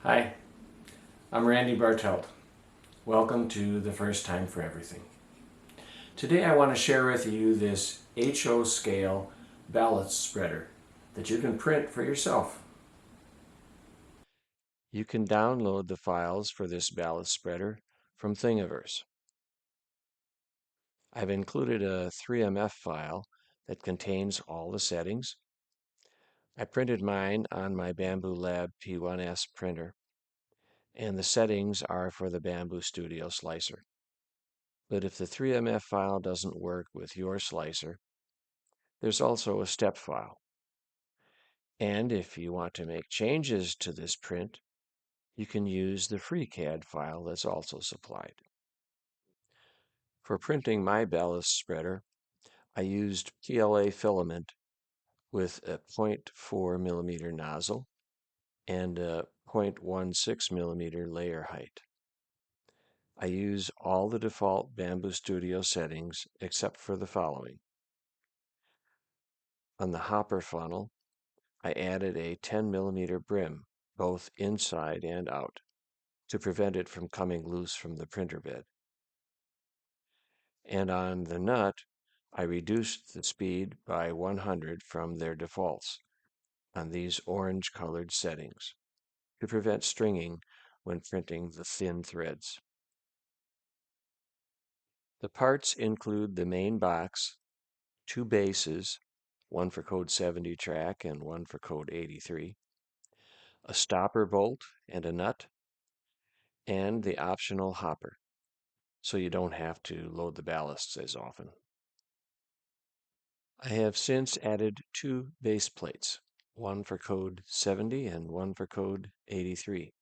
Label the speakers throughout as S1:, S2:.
S1: Hi, I'm Randy Bartelt. Welcome to The First Time for Everything. Today I want to share with you this HO scale ballast spreader that you can print for yourself. You can download the files for this ballast spreader from Thingiverse. I've included a 3MF file that contains all the settings. I printed mine on my Bamboo Lab P1S printer, and the settings are for the Bamboo Studio slicer. But if the 3MF file doesn't work with your slicer, there's also a step file. And if you want to make changes to this print, you can use the FreeCAD file that's also supplied. For printing my ballast spreader, I used PLA filament with a 0.4 millimeter nozzle and a 0.16 millimeter layer height. I use all the default Bamboo Studio settings except for the following. On the hopper funnel, I added a 10 millimeter brim, both inside and out, to prevent it from coming loose from the printer bed. And on the nut, I reduced the speed by 100 from their defaults on these orange-colored settings to prevent stringing when printing the thin threads. The parts include the main box, two bases, one for code 70 track and one for code 83, a stopper bolt and a nut, and the optional hopper, so you don't have to load the ballasts as often. I have since added two base plates, one for code 70 and one for code 83.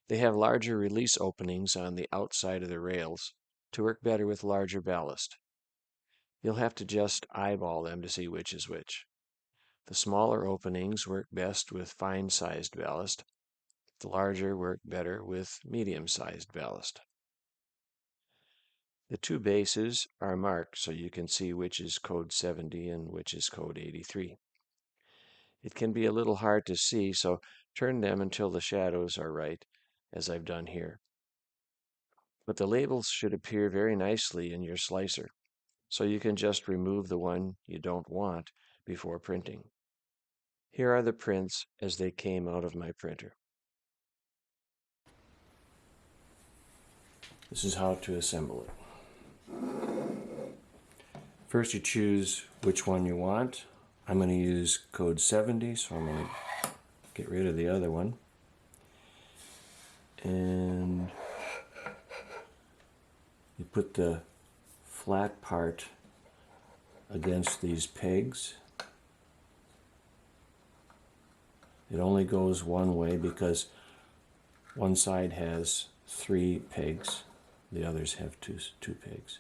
S1: They have larger release openings on the outside of the rails to work better with larger ballast. You'll have to just eyeball them to see which is which. The smaller openings work best with fine-sized ballast. The larger work better with medium-sized ballast. The two bases are marked so you can see which is code 70 and which is code 83. It can be a little hard to see, so turn them until the shadows are right, as I've done here. But the labels should appear very nicely in your slicer, so you can just remove the one you don't want before printing. Here are the prints as they came out of my printer. This is how to assemble it. First you choose which one you want. I'm going to use code 70, so I'm going to get rid of the other one. And you put the flat part against these pegs. It only goes one way because one side has 3 pegs, the others have two pegs.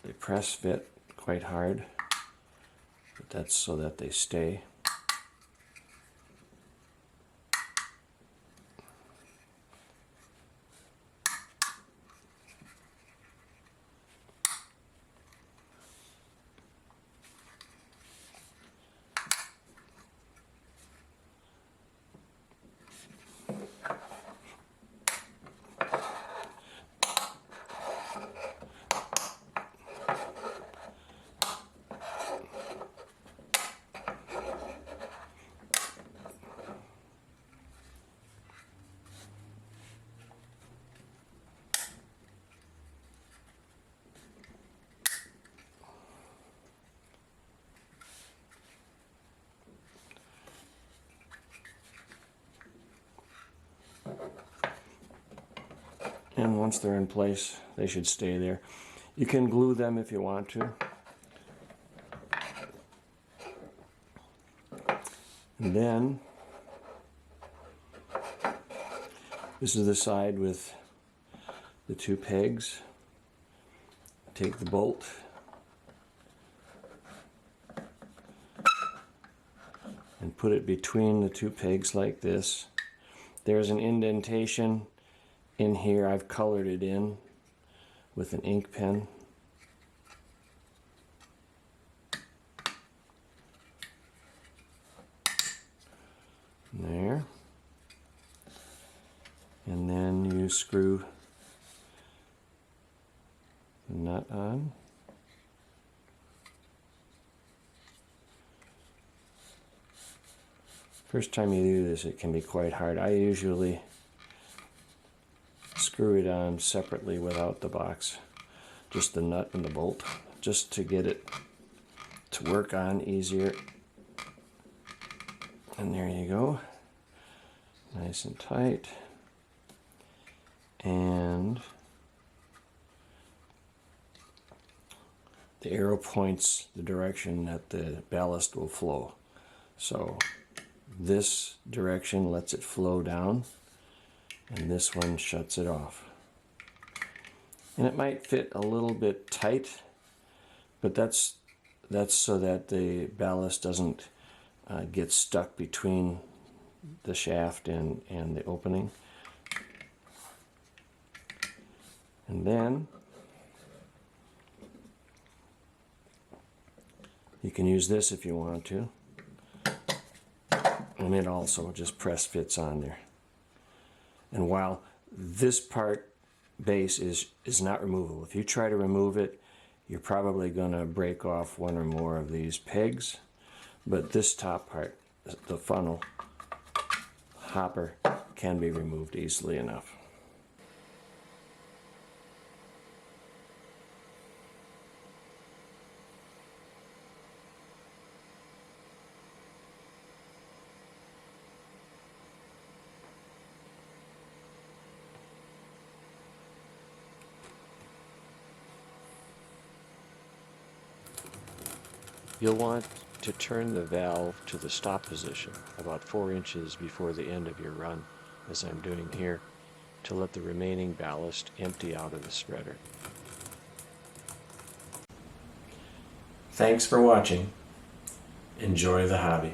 S1: They press fit quite hard, but that's so that they stay. And once they're in place, they should stay there. You can glue them if you want to. And then, this is the side with the 2 pegs. Take the bolt, and put it between the 2 pegs like this. There's an indentation in here. I've colored it in with an ink pen. There. And then you screw the nut on. First time you do this, it can be quite hard. I usually screw it on separately without the box, just the nut and the bolt, just to get it to work on easier. And there you go, nice and tight. And the arrow points the direction that the ballast will flow. So this direction lets it flow down, and this one shuts it off. And it might fit a little bit tight, but that's so that the ballast doesn't get stuck between the shaft and the opening. And then you can use this if you want to. And it also just press fits on there. And while this part base is not removable, if you try to remove it, you're probably going to break off one or more of these pegs. But this top part, the funnel hopper, can be removed easily enough. You'll want to turn the valve to the stop position about 4 inches before the end of your run, as I'm doing here, to let the remaining ballast empty out of the spreader. Thanks for watching. Enjoy the hobby.